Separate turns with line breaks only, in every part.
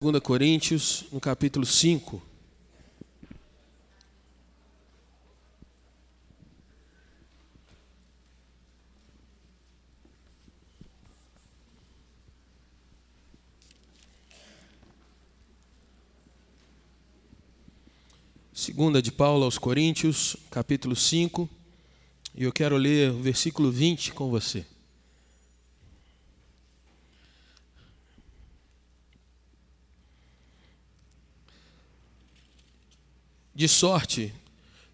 2 Coríntios, no capítulo 5. Segunda de Paulo aos Coríntios, capítulo 5, e eu quero ler o versículo 20 com você. De sorte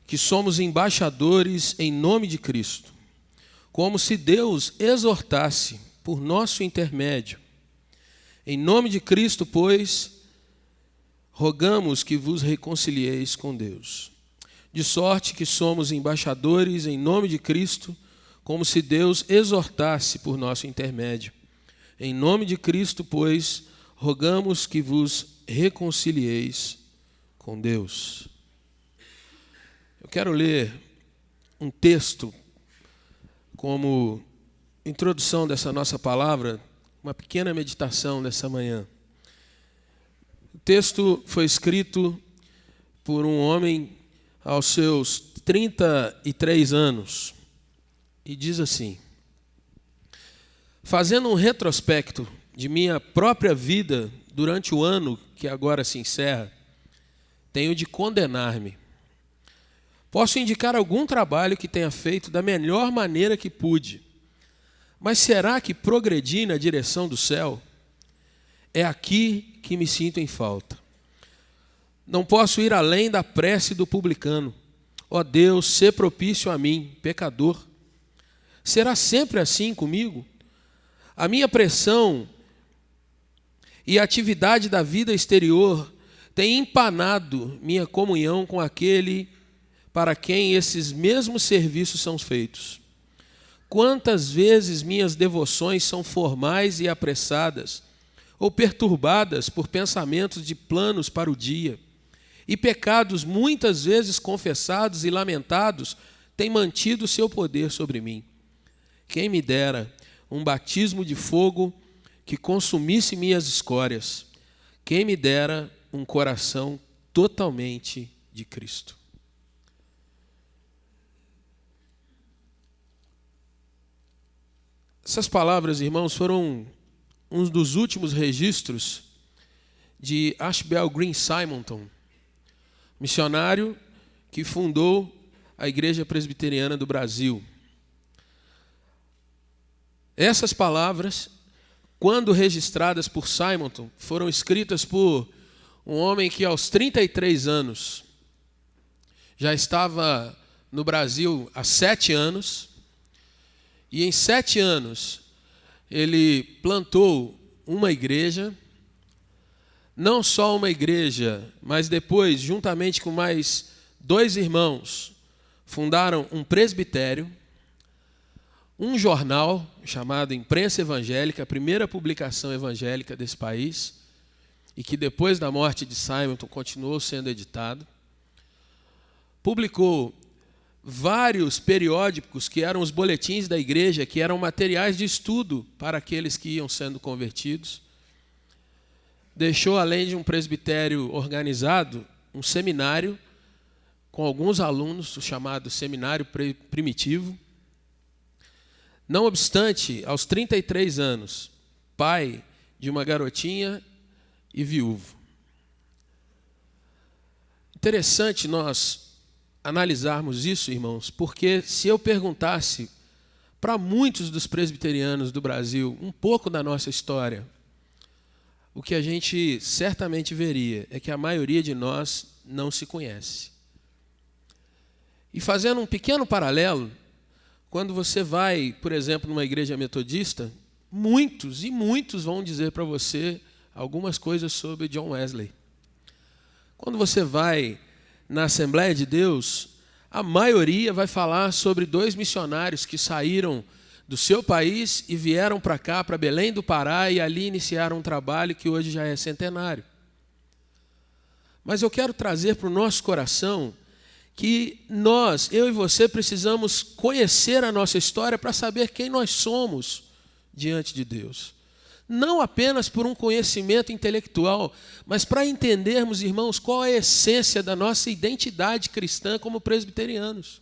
que somos embaixadores em nome de Cristo, como se Deus exortasse por nosso intermédio. Em nome de Cristo, pois, rogamos que vos reconcilieis com Deus. De sorte que somos embaixadores em nome de Cristo, como se Deus exortasse por nosso intermédio. Em nome de Cristo, pois, rogamos que vos reconcilieis com Deus. Eu quero ler um texto como introdução dessa nossa palavra, uma pequena meditação dessa manhã. O texto foi escrito por um homem aos seus 33 anos e diz assim: fazendo um retrospecto de minha própria vida durante o ano que agora se encerra, tenho de condenar-me. Posso indicar algum trabalho que tenha feito da melhor maneira que pude, mas será que progredi na direção do céu? É aqui que me sinto em falta. Não posso ir além da prece do publicano. Ó Deus, sê propício a mim, pecador. Será sempre assim comigo? A minha pressão e a atividade da vida exterior têm empanado minha comunhão com aquele para quem esses mesmos serviços são feitos. Quantas vezes minhas devoções são formais e apressadas, ou perturbadas por pensamentos de planos para o dia, e pecados muitas vezes confessados e lamentados têm mantido seu poder sobre mim. Quem me dera um batismo de fogo que consumisse minhas escórias. Quem me dera um coração totalmente de Cristo. Essas palavras, irmãos, foram um dos últimos registros de Ashbel Green Simonton, missionário que fundou a Igreja Presbiteriana do Brasil. Essas palavras, quando registradas por Simonton, foram escritas por um homem que aos 33 anos já estava no Brasil há 7 anos, e em 7 anos ele plantou uma igreja, não só uma igreja, mas depois, juntamente com mais 2 irmãos, fundaram um presbitério, um jornal chamado Imprensa Evangélica, a primeira publicação evangélica desse país, e que depois da morte de Simonton continuou sendo editado. Publicou vários periódicos que eram os boletins da igreja, que eram materiais de estudo para aqueles que iam sendo convertidos. Deixou, além de um presbitério organizado, um seminário com alguns alunos, o chamado Seminário Primitivo. Não obstante, aos 33 anos, pai de uma garotinha e viúvo. Interessante nós analisarmos isso, irmãos, porque se eu perguntasse para muitos dos presbiterianos do Brasil um pouco da nossa história, o que a gente certamente veria é que a maioria de nós não se conhece. E fazendo um pequeno paralelo, quando você vai, por exemplo, numa igreja metodista, muitos vão dizer para você algumas coisas sobre John Wesley. Quando você vai na Assembleia de Deus, a maioria vai falar sobre 2 missionários que saíram do seu país e vieram para cá, para Belém do Pará, e ali iniciaram um trabalho que hoje já é centenário. Mas eu quero trazer para o nosso coração que nós, eu e você, precisamos conhecer a nossa história para saber quem nós somos diante de Deus. Não apenas por um conhecimento intelectual, mas para entendermos, irmãos, qual é a essência da nossa identidade cristã como presbiterianos.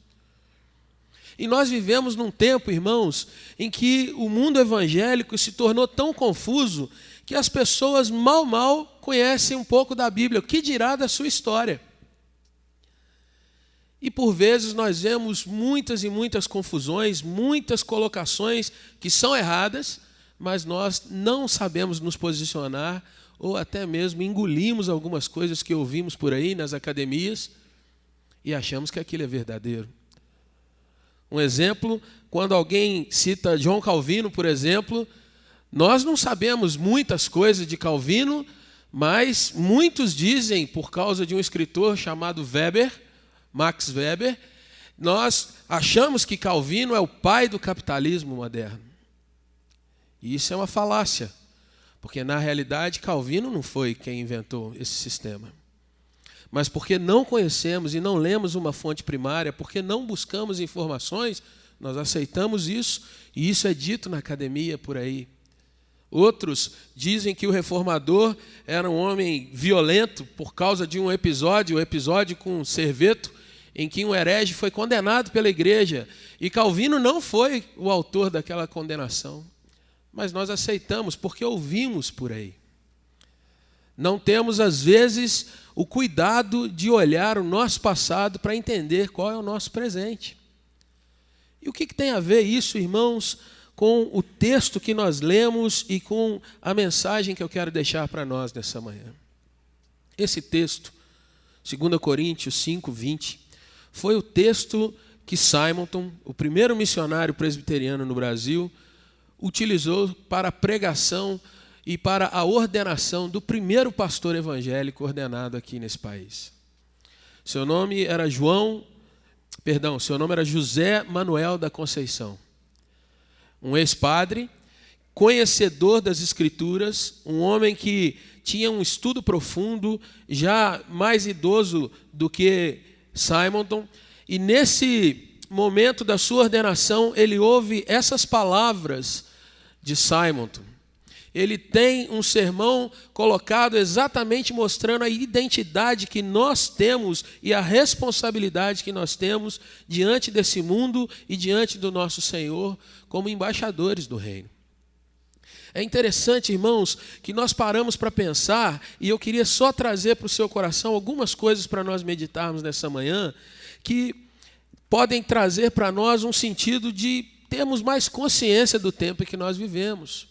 E nós vivemos num tempo, irmãos, em que o mundo evangélico se tornou tão confuso que as pessoas mal conhecem um pouco da Bíblia, o que dirá da sua história. E por vezes nós vemos muitas e muitas confusões, muitas colocações que são erradas, mas nós não sabemos nos posicionar ou até mesmo engolimos algumas coisas que ouvimos por aí nas academias e achamos que aquilo é verdadeiro. Um exemplo, quando alguém cita João Calvino, por exemplo, nós não sabemos muitas coisas de Calvino, mas muitos dizem, por causa de um escritor chamado Weber, Max Weber, nós achamos que Calvino é o pai do capitalismo moderno. E isso é uma falácia, porque na realidade Calvino não foi quem inventou esse sistema. Mas porque não conhecemos e não lemos uma fonte primária, porque não buscamos informações, nós aceitamos isso, e isso é dito na academia por aí. Outros dizem que o reformador era um homem violento por causa de um episódio, o episódio com Serveto, em que um herege foi condenado pela igreja, e Calvino não foi o autor daquela condenação. Mas nós aceitamos porque ouvimos por aí. Não temos, às vezes, o cuidado de olhar o nosso passado para entender qual é o nosso presente. E o que tem a ver isso, irmãos, com o texto que nós lemos e com a mensagem que eu quero deixar para nós nessa manhã? Esse texto, 2 Coríntios 5, 20, foi o texto que Simonton, o primeiro missionário presbiteriano no Brasil, utilizou para a pregação e para a ordenação do primeiro pastor evangélico ordenado aqui nesse país. Seu nome era José Manuel da Conceição. Um ex-padre, conhecedor das Escrituras, um homem que tinha um estudo profundo, já mais idoso do que Simonton, e nesse momento da sua ordenação, ele ouve essas palavras de Simonton. Ele tem um sermão colocado exatamente mostrando a identidade que nós temos e a responsabilidade que nós temos diante desse mundo e diante do nosso Senhor como embaixadores do reino. É interessante, irmãos, que nós paramos para pensar, e eu queria só trazer para o seu coração algumas coisas para nós meditarmos nessa manhã, que podem trazer para nós um sentido de termos mais consciência do tempo em que nós vivemos.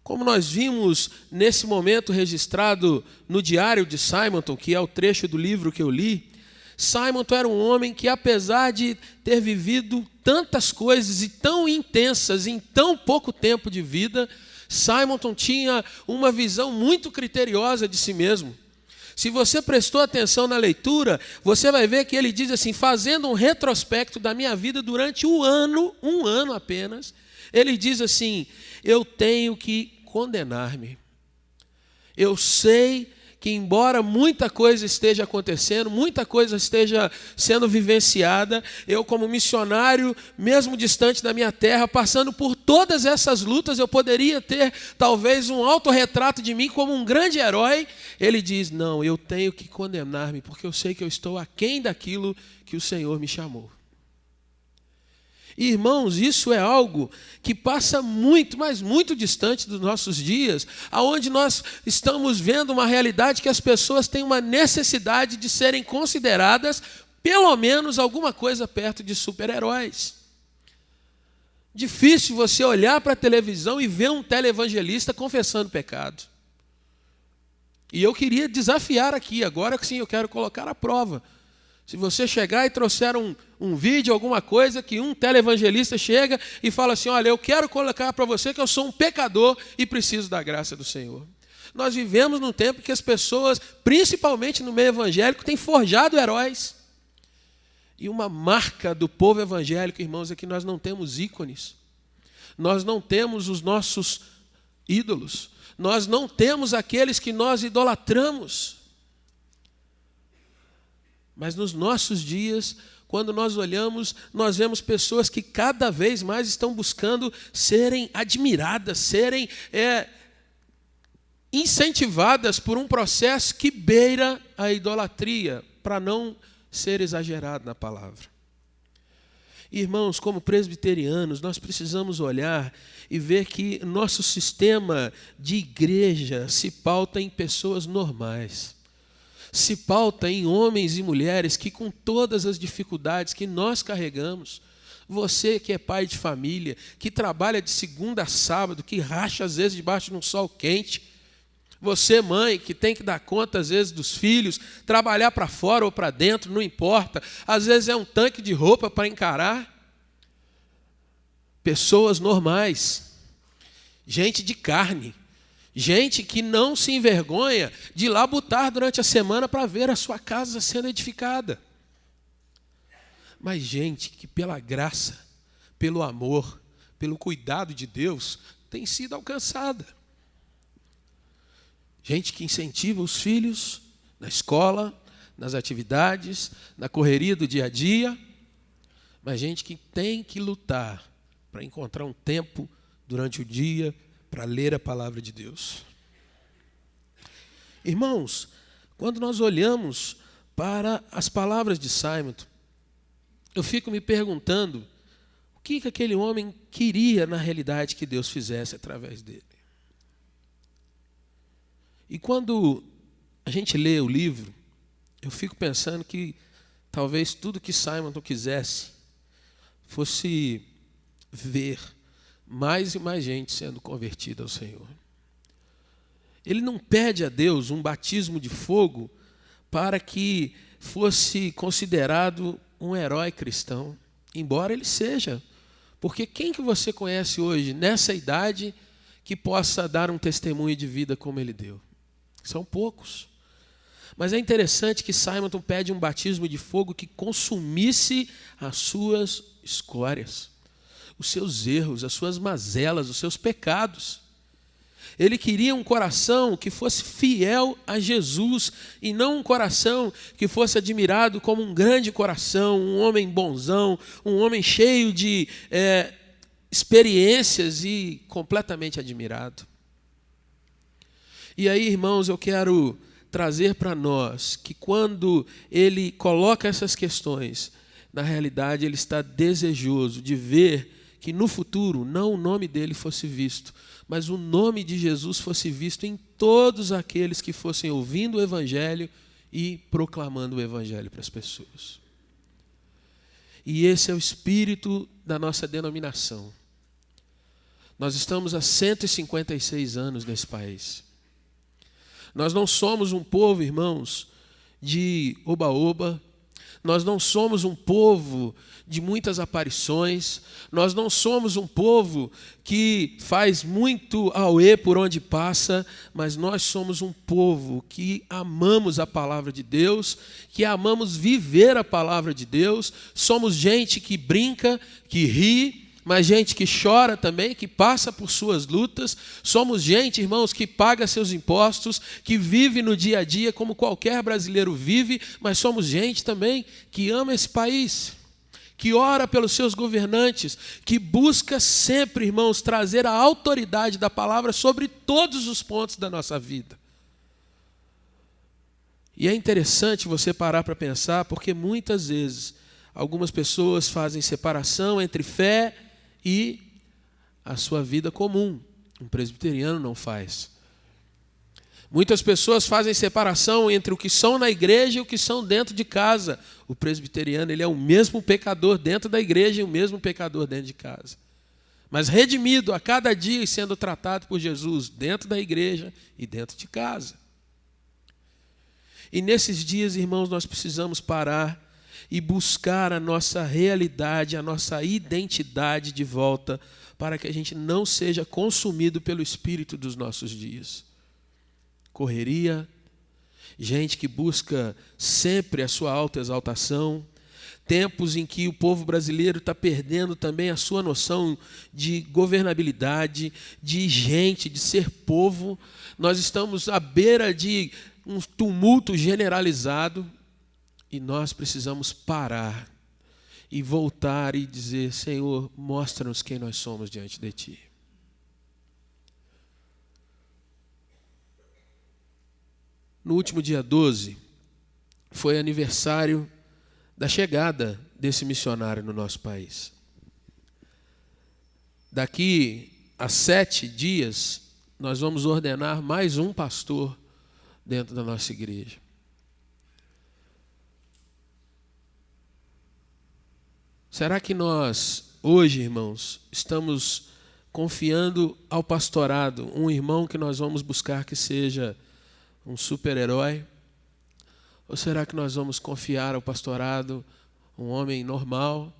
Como nós vimos nesse momento registrado no diário de Simonton, que é o trecho do livro que eu li, Simonton era um homem que, apesar de ter vivido tantas coisas e tão intensas em tão pouco tempo de vida, Simonton tinha uma visão muito criteriosa de si mesmo. Se você prestou atenção na leitura, você vai ver que ele diz assim, fazendo um retrospecto da minha vida durante um ano apenas, ele diz assim, eu tenho que condenar-me. Eu sei que embora muita coisa esteja acontecendo, muita coisa esteja sendo vivenciada, eu como missionário, mesmo distante da minha terra, passando por todas essas lutas, eu poderia ter talvez um autorretrato de mim como um grande herói. Ele diz, não, eu tenho que condenar-me, porque eu sei que eu estou aquém daquilo que o Senhor me chamou. Irmãos, isso é algo que passa muito, mas muito distante dos nossos dias, aonde nós estamos vendo uma realidade que as pessoas têm uma necessidade de serem consideradas, pelo menos, alguma coisa perto de super-heróis. Difícil você olhar para a televisão e ver um televangelista confessando pecado. E eu queria desafiar aqui, agora sim eu quero colocar à prova. Se você chegar e trouxer um vídeo, alguma coisa, que um televangelista chega e fala assim, olha, eu quero colocar para você que eu sou um pecador e preciso da graça do Senhor. Nós vivemos num tempo que as pessoas, principalmente no meio evangélico, têm forjado heróis. E uma marca do povo evangélico, irmãos, é que nós não temos ícones. Nós não temos os nossos ídolos. Nós não temos aqueles que nós idolatramos. Mas nos nossos dias, quando nós olhamos, nós vemos pessoas que cada vez mais estão buscando serem admiradas, serem incentivadas por um processo que beira a idolatria, para não ser exagerado na palavra. Irmãos, como presbiterianos, nós precisamos olhar e ver que nosso sistema de igreja se pauta em pessoas normais. Se pauta em homens e mulheres que, com todas as dificuldades que nós carregamos, você que é pai de família, que trabalha de segunda a sábado, que racha às vezes debaixo de um sol quente, você, mãe, que tem que dar conta às vezes dos filhos, trabalhar para fora ou para dentro, não importa, às vezes é um tanque de roupa para encarar. Pessoas normais, gente de carne, gente que não se envergonha de labutar durante a semana para ver a sua casa sendo edificada. Mas gente que pela graça, pelo amor, pelo cuidado de Deus, tem sido alcançada. Gente que incentiva os filhos na escola, nas atividades, na correria do dia a dia, mas gente que tem que lutar para encontrar um tempo durante o dia para ler a palavra de Deus. Irmãos, quando nós olhamos para as palavras de Simon, eu fico me perguntando o que aquele homem queria na realidade que Deus fizesse através dele. E quando a gente lê o livro, eu fico pensando que talvez tudo que Simon quisesse fosse ver mais e mais gente sendo convertida ao Senhor. Ele não pede a Deus um batismo de fogo para que fosse considerado um herói cristão, embora ele seja. Porque quem que você conhece hoje, nessa idade, que possa dar um testemunho de vida como ele deu? São poucos. Mas é interessante que Simon pede um batismo de fogo que consumisse as suas escórias, os seus erros, as suas mazelas, os seus pecados. Ele queria um coração que fosse fiel a Jesus e não um coração que fosse admirado como um grande coração, um homem bonzão, um homem cheio de experiências e completamente admirado. E aí, irmãos, eu quero trazer para nós que quando ele coloca essas questões, na realidade ele está desejoso de ver que no futuro não o nome dele fosse visto, mas o nome de Jesus fosse visto em todos aqueles que fossem ouvindo o Evangelho e proclamando o Evangelho para as pessoas. E esse é o espírito da nossa denominação. Nós estamos há 156 anos nesse país. Nós não somos um povo, irmãos, de oba-oba. Nós não somos um povo de muitas aparições. Nós não somos um povo que faz muito auê por onde passa, mas nós somos um povo que amamos a palavra de Deus, que amamos viver a palavra de Deus. Somos gente que brinca, que ri, mas gente que chora também, que passa por suas lutas. Somos gente, irmãos, que paga seus impostos, que vive no dia a dia como qualquer brasileiro vive, mas somos gente também que ama esse país, que ora pelos seus governantes, que busca sempre, irmãos, trazer a autoridade da palavra sobre todos os pontos da nossa vida. E é interessante você parar para pensar, porque muitas vezes algumas pessoas fazem separação entre fé e a sua vida comum. Um presbiteriano não faz. Muitas pessoas fazem separação entre o que são na igreja e o que são dentro de casa. O presbiteriano, ele é o mesmo pecador dentro da igreja e o mesmo pecador dentro de casa. Mas redimido a cada dia e sendo tratado por Jesus dentro da igreja e dentro de casa. E nesses dias, irmãos, nós precisamos parar e buscar a nossa realidade, a nossa identidade de volta, para que a gente não seja consumido pelo espírito dos nossos dias. Correria, gente que busca sempre a sua autoexaltação, tempos em que o povo brasileiro está perdendo também a sua noção de governabilidade, de gente, de ser povo. Nós estamos à beira de um tumulto generalizado, e nós precisamos parar e voltar e dizer: Senhor, mostra-nos quem nós somos diante de Ti. No último dia 12, foi aniversário da chegada desse missionário no nosso país. Daqui a 7 dias, nós vamos ordenar mais um pastor dentro da nossa igreja. Será que nós, hoje, irmãos, estamos confiando ao pastorado um irmão que nós vamos buscar que seja um super-herói? Ou será que nós vamos confiar ao pastorado um homem normal,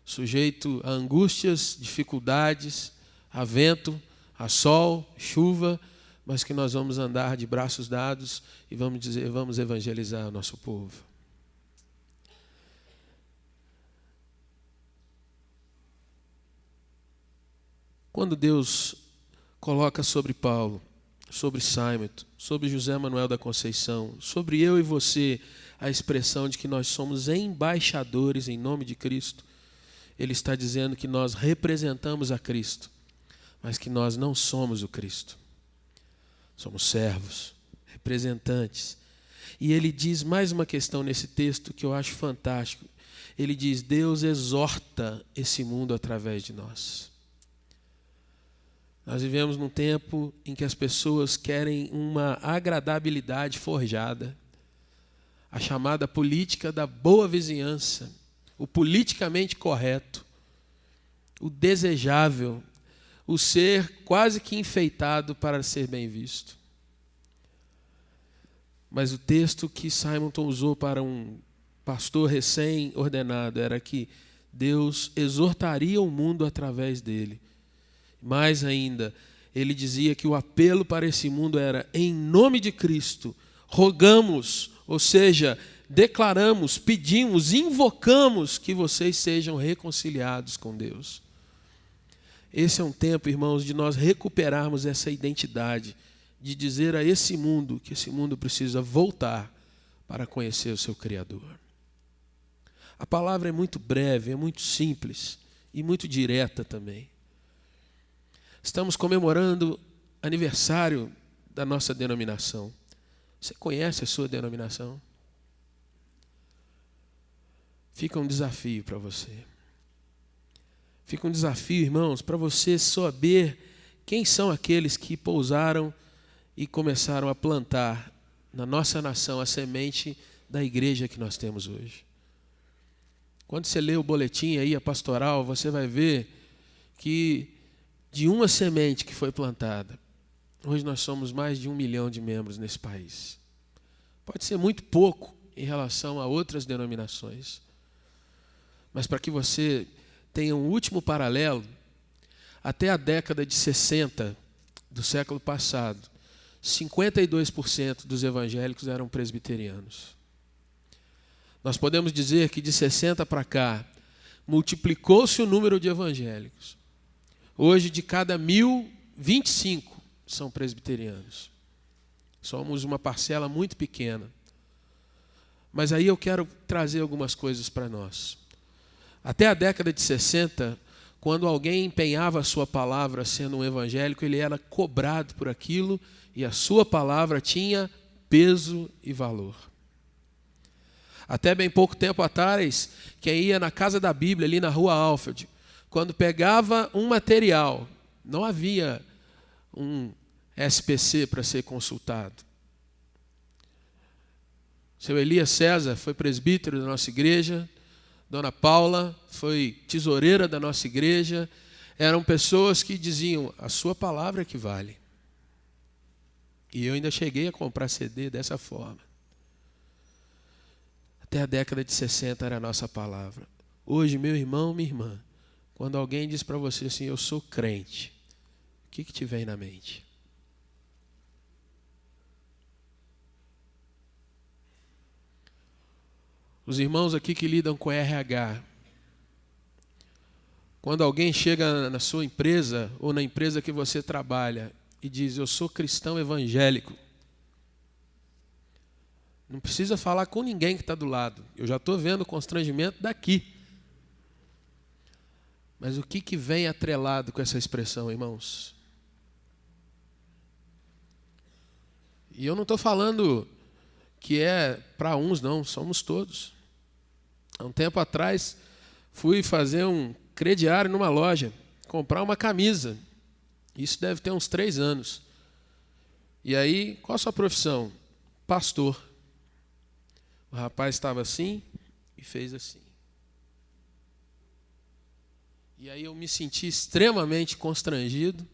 sujeito a angústias, dificuldades, a vento, a sol, chuva, mas que nós vamos andar de braços dados e vamos dizer, vamos evangelizar o nosso povo? Quando Deus coloca sobre Paulo, sobre Simon, sobre José Manuel da Conceição, sobre eu e você, a expressão de que nós somos embaixadores em nome de Cristo, Ele está dizendo que nós representamos a Cristo, mas que nós não somos o Cristo. Somos servos, representantes. E Ele diz mais uma questão nesse texto que eu acho fantástico. Ele diz: Deus exorta esse mundo através de nós. Nós vivemos num tempo em que as pessoas querem uma agradabilidade forjada, a chamada política da boa vizinhança, o politicamente correto, o desejável, o ser quase que enfeitado para ser bem visto. Mas o texto que Simonton usou para um pastor recém-ordenado era que Deus exortaria o mundo através dele. Mais ainda, ele dizia que o apelo para esse mundo era: em nome de Cristo, rogamos, ou seja, declaramos, pedimos, invocamos que vocês sejam reconciliados com Deus. Esse é um tempo, irmãos, de nós recuperarmos essa identidade, de dizer a esse mundo que esse mundo precisa voltar para conhecer o seu Criador. A palavra é muito breve, é muito simples e muito direta também. Estamos comemorando aniversário da nossa denominação. Você conhece a sua denominação? Fica um desafio para você. Fica um desafio, irmãos, para você saber quem são aqueles que pousaram e começaram a plantar na nossa nação a semente da igreja que nós temos hoje. Quando você lê o boletim aí, a pastoral, você vai ver que de uma semente que foi plantada, hoje nós somos mais de 1 milhão de membros nesse país. Pode ser muito pouco em relação a outras denominações, mas para que você tenha um último paralelo, até a década de 60 do século passado, 52% dos evangélicos eram presbiterianos. Nós podemos dizer que de 60 para cá, multiplicou-se o número de evangélicos. Hoje, de cada 1.000, 25 são presbiterianos. Somos uma parcela muito pequena. Mas aí eu quero trazer algumas coisas para nós. Até a década de 60, quando alguém empenhava a sua palavra sendo um evangélico, ele era cobrado por aquilo e a sua palavra tinha peso e valor. Até bem pouco tempo atrás, quem ia na Casa da Bíblia, ali na Rua Alfred, quando pegava um material, não havia um SPC para ser consultado. Seu Elias César foi presbítero da nossa igreja, Dona Paula foi tesoureira da nossa igreja. Eram pessoas que diziam: a sua palavra é que vale. E eu ainda cheguei a comprar CD dessa forma. Até a década de 60 era a nossa palavra. Hoje, meu irmão, minha irmã, quando alguém diz para você assim: eu sou crente, o que te vem na mente? Os irmãos aqui que lidam com RH, quando alguém chega na sua empresa ou na empresa que você trabalha e diz: eu sou cristão evangélico, não precisa falar com ninguém que está do lado. Eu já estou vendo o constrangimento daqui. Mas o que vem atrelado com essa expressão, irmãos? E eu não estou falando que é para uns, não, somos todos. Há um tempo atrás, fui fazer um crediário numa loja, comprar uma camisa. Isso deve ter uns 3 anos. E aí, qual a sua profissão? Pastor. O rapaz estava assim e fez assim. E aí eu me senti extremamente constrangido.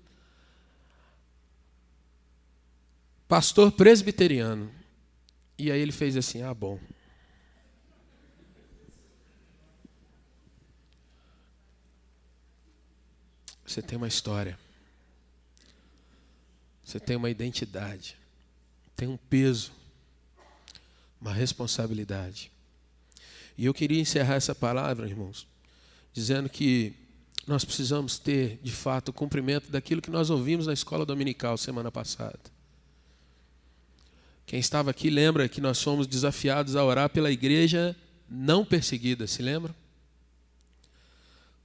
Pastor presbiteriano. E aí ele fez assim, bom. Você tem uma história. Você tem uma identidade. Tem um peso. Uma responsabilidade. E eu queria encerrar essa palavra, irmãos, dizendo que nós precisamos ter, de fato, o cumprimento daquilo que nós ouvimos na escola dominical semana passada. Quem estava aqui lembra que nós fomos desafiados a orar pela igreja não perseguida, se lembra?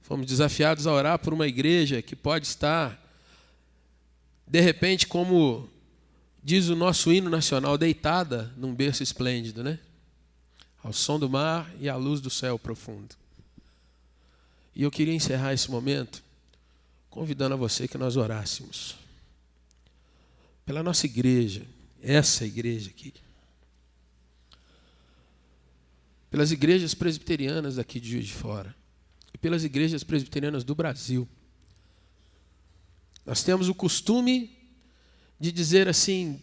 Fomos desafiados a orar por uma igreja que pode estar, de repente, como diz o nosso hino nacional, deitada num berço esplêndido, né? Ao som do mar e à luz do céu profundo. E eu queria encerrar esse momento convidando a você que nós orássemos pela nossa igreja, essa igreja aqui, pelas igrejas presbiterianas daqui de Juiz de Fora e pelas igrejas presbiterianas do Brasil. Nós temos o costume de dizer assim,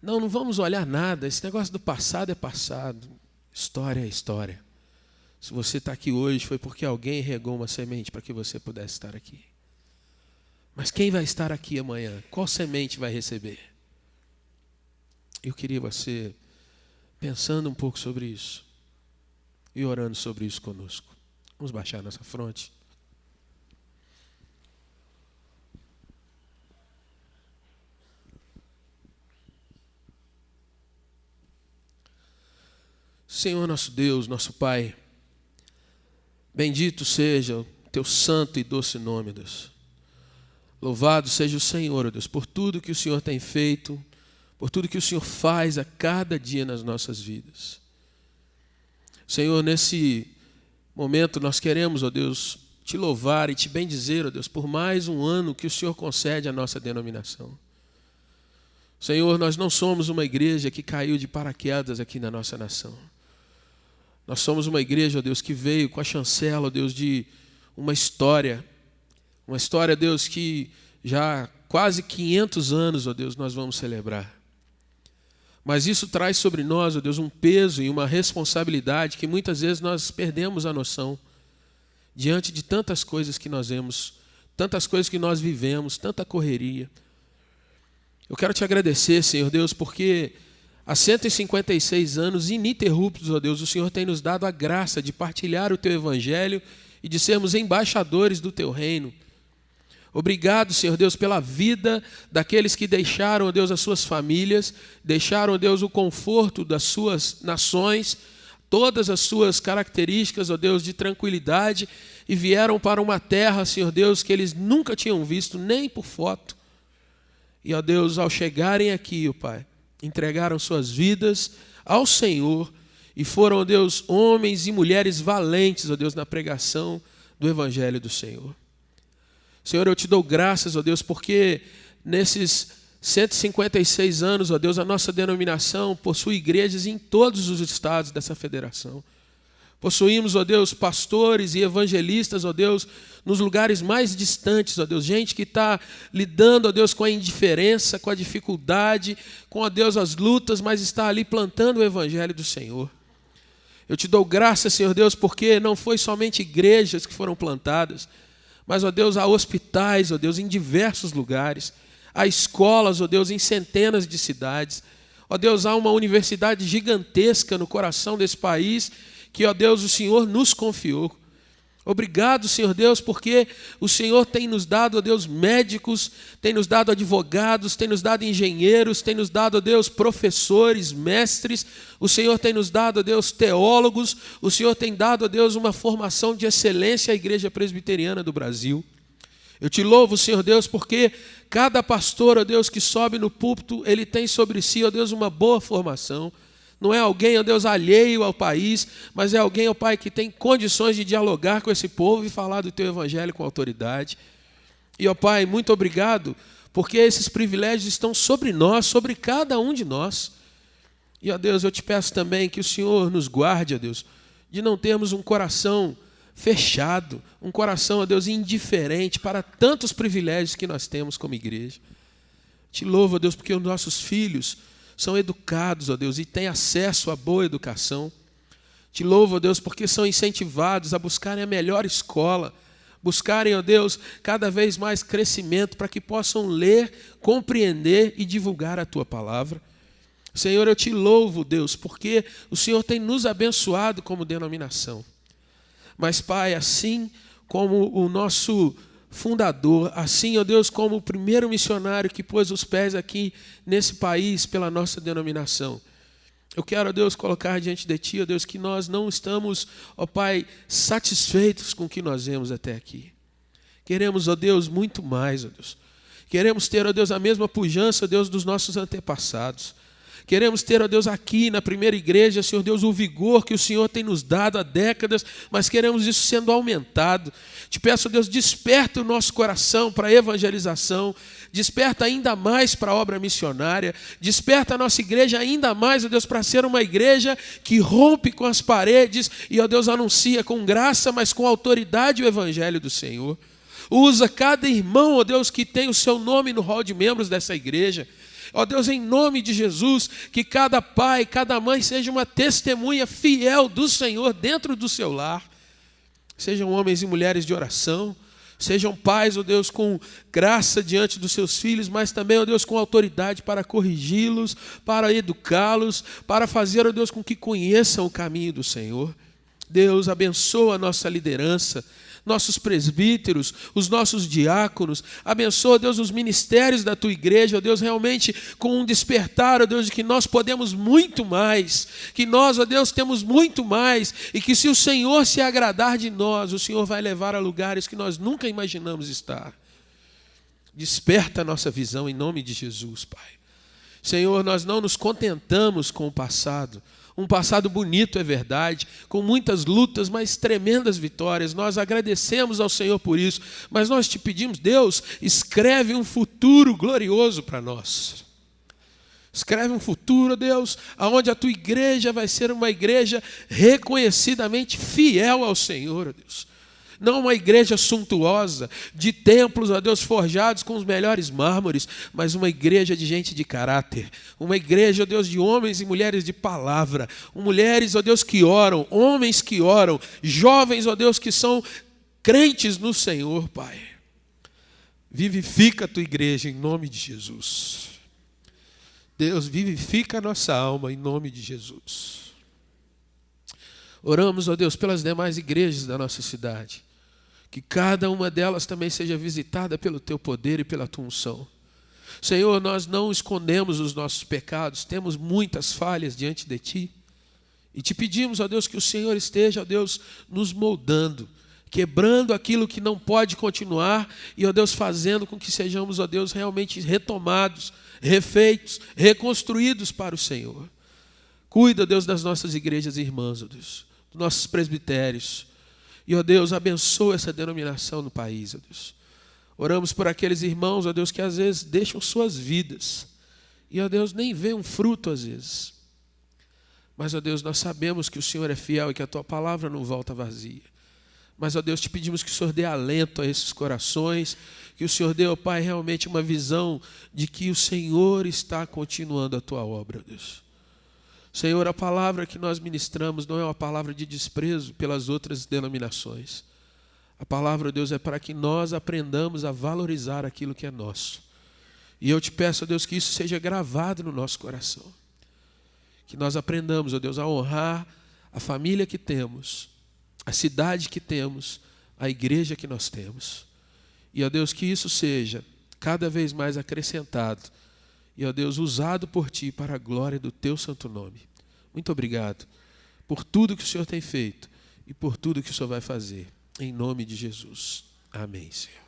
não vamos olhar nada, esse negócio do passado é passado, história é história. Se você está aqui hoje foi porque alguém regou uma semente para que você pudesse estar aqui. Mas quem vai estar aqui amanhã? Qual semente vai receber? Eu queria você pensando um pouco sobre isso e orando sobre isso conosco. Vamos baixar nossa fronte. Senhor nosso Deus, nosso Pai, bendito seja o teu santo e doce nome, Deus. Louvado seja o Senhor, Deus, por tudo que o Senhor tem feito, por tudo que o Senhor faz a cada dia nas nossas vidas. Senhor, nesse momento nós queremos, ó Deus, te louvar e te bendizer, ó Deus, por mais um ano que o Senhor concede à nossa denominação. Senhor, nós não somos uma igreja que caiu de paraquedas aqui na nossa nação. Nós somos uma igreja, ó Deus, que veio com a chancela, ó Deus, de uma história, Deus, que já há quase 500 anos, ó Deus, nós vamos celebrar. Mas isso traz sobre nós, ó Deus, um peso e uma responsabilidade que muitas vezes nós perdemos a noção diante de tantas coisas que nós vemos, tantas coisas que nós vivemos, tanta correria. Eu quero te agradecer, Senhor Deus, porque há 156 anos ininterruptos, ó Deus, o Senhor tem nos dado a graça de partilhar o teu evangelho e de sermos embaixadores do teu reino. Obrigado, Senhor Deus, pela vida daqueles que deixaram, ó Deus, as suas famílias, deixaram, ó Deus, o conforto das suas nações, todas as suas características, ó Deus, de tranquilidade, e vieram para uma terra, Senhor Deus, que eles nunca tinham visto, nem por foto. E, ó Deus, ao chegarem aqui, ó Pai, entregaram suas vidas ao Senhor e foram, ó Deus, homens e mulheres valentes, ó Deus, na pregação do Evangelho do Senhor. Senhor, eu te dou graças, ó Deus, porque nesses 156 anos, ó Deus, a nossa denominação possui igrejas em todos os estados dessa federação. Possuímos, ó Deus, pastores e evangelistas, ó Deus, nos lugares mais distantes, ó Deus, gente que está lidando, ó Deus, com a indiferença, com a dificuldade, com, ó Deus, as lutas, mas está ali plantando o Evangelho do Senhor. Eu te dou graças, Senhor Deus, porque não foi somente igrejas que foram plantadas, mas, ó Deus, há hospitais, ó Deus, em diversos lugares, há escolas, ó Deus, em centenas de cidades. Ó Deus, há uma universidade gigantesca no coração desse país que, ó Deus, o Senhor nos confiou. Obrigado, Senhor Deus, porque o Senhor tem nos dado, ó Deus, médicos, tem nos dado advogados, tem nos dado engenheiros, tem nos dado, ó Deus, professores, mestres. O Senhor tem nos dado, ó Deus, teólogos. O Senhor tem dado, ó Deus, uma formação de excelência à Igreja Presbiteriana do Brasil. Eu te louvo, Senhor Deus, porque cada pastor, ó Deus, que sobe no púlpito, ele tem sobre si, ó Deus, uma boa formação. Não é alguém, ó Deus, alheio ao país, mas é alguém, ó Pai, que tem condições de dialogar com esse povo e falar do Teu Evangelho com autoridade. E, ó Pai, muito obrigado, porque esses privilégios estão sobre nós, sobre cada um de nós. E, ó Deus, eu te peço também que o Senhor nos guarde, ó Deus, de não termos um coração fechado, um coração, ó Deus, indiferente para tantos privilégios que nós temos como igreja. Te louvo, ó Deus, porque os nossos filhos são educados, ó Deus, e têm acesso à boa educação. Te louvo, ó Deus, porque são incentivados a buscarem a melhor escola, buscarem, ó Deus, cada vez mais crescimento para que possam ler, compreender e divulgar a Tua palavra. Senhor, eu te louvo, Deus, porque o Senhor tem nos abençoado como denominação. Mas, Pai, assim como o nosso fundador, assim, ó Deus, como o primeiro missionário que pôs os pés aqui nesse país pela nossa denominação, eu quero, ó Deus, colocar diante de Ti, ó Deus, que nós não estamos, ó Pai, satisfeitos com o que nós vemos até aqui. Queremos, ó Deus, muito mais, ó Deus. Queremos ter, ó Deus, a mesma pujança, ó Deus, dos nossos antepassados. Queremos ter, ó Deus, aqui na primeira igreja, Senhor Deus, o vigor que o Senhor tem nos dado há décadas, mas queremos isso sendo aumentado. Te peço, ó Deus, desperta o nosso coração para a evangelização, desperta ainda mais para a obra missionária, desperta a nossa igreja ainda mais, ó Deus, para ser uma igreja que rompe com as paredes e, ó Deus, anuncia com graça, mas com autoridade o evangelho do Senhor. Usa cada irmão, ó Deus, que tem o seu nome no hall de membros dessa igreja. Ó Deus, em nome de Jesus, que cada pai, cada mãe seja uma testemunha fiel do Senhor dentro do seu lar. Sejam homens e mulheres de oração, sejam pais, ó Deus, com graça diante dos seus filhos, mas também, ó Deus, com autoridade para corrigi-los, para educá-los, para fazer, ó Deus, com que conheçam o caminho do Senhor. Deus, abençoa a nossa liderança, nossos presbíteros, os nossos diáconos. Abençoa, Deus, os ministérios da Tua igreja, ó Deus, realmente com um despertar, ó Deus, de que nós podemos muito mais, que nós, ó Deus, temos muito mais, e que se o Senhor se agradar de nós, o Senhor vai levar a lugares que nós nunca imaginamos estar. Desperta a nossa visão em nome de Jesus, Pai. Senhor, nós não nos contentamos com o passado, um passado bonito, é verdade, com muitas lutas, mas tremendas vitórias. Nós agradecemos ao Senhor por isso, mas nós te pedimos, Deus, escreve um futuro glorioso para nós. Escreve um futuro, Deus, onde a Tua igreja vai ser uma igreja reconhecidamente fiel ao Senhor, Deus. Não uma igreja suntuosa, de templos, ó Deus, forjados com os melhores mármores, mas uma igreja de gente de caráter, uma igreja, ó Deus, de homens e mulheres de palavra, mulheres, ó Deus, que oram, homens que oram, jovens, ó Deus, que são crentes no Senhor, Pai. Vivifica a Tua igreja em nome de Jesus. Deus, vivifica a nossa alma em nome de Jesus. Oramos, ó Deus, pelas demais igrejas da nossa cidade. Que cada uma delas também seja visitada pelo Teu poder e pela Tua unção. Senhor, nós não escondemos os nossos pecados, temos muitas falhas diante de Ti. E Te pedimos, ó Deus, que o Senhor esteja, ó Deus, nos moldando, quebrando aquilo que não pode continuar e, ó Deus, fazendo com que sejamos, ó Deus, realmente retomados, refeitos, reconstruídos para o Senhor. Cuida, ó Deus, das nossas igrejas irmãs, ó Deus, dos nossos presbitérios. E, ó Deus, abençoa essa denominação no país, ó Deus. Oramos por aqueles irmãos, ó Deus, que às vezes deixam suas vidas. E, ó Deus, nem vê um fruto às vezes. Mas, ó Deus, nós sabemos que o Senhor é fiel e que a Tua palavra não volta vazia. Mas, ó Deus, te pedimos que o Senhor dê alento a esses corações, que o Senhor dê, ó Pai, realmente uma visão de que o Senhor está continuando a Tua obra, ó Deus. Senhor, a palavra que nós ministramos não é uma palavra de desprezo pelas outras denominações. A palavra, Deus, é para que nós aprendamos a valorizar aquilo que é nosso. E eu te peço, Deus, que isso seja gravado no nosso coração. Que nós aprendamos, Deus, a honrar a família que temos, a cidade que temos, a igreja que nós temos. E, ó Deus, que isso seja cada vez mais acrescentado. E, ó Deus, usado por Ti para a glória do Teu santo nome. Muito obrigado por tudo que o Senhor tem feito e por tudo que o Senhor vai fazer. Em nome de Jesus. Amém, Senhor.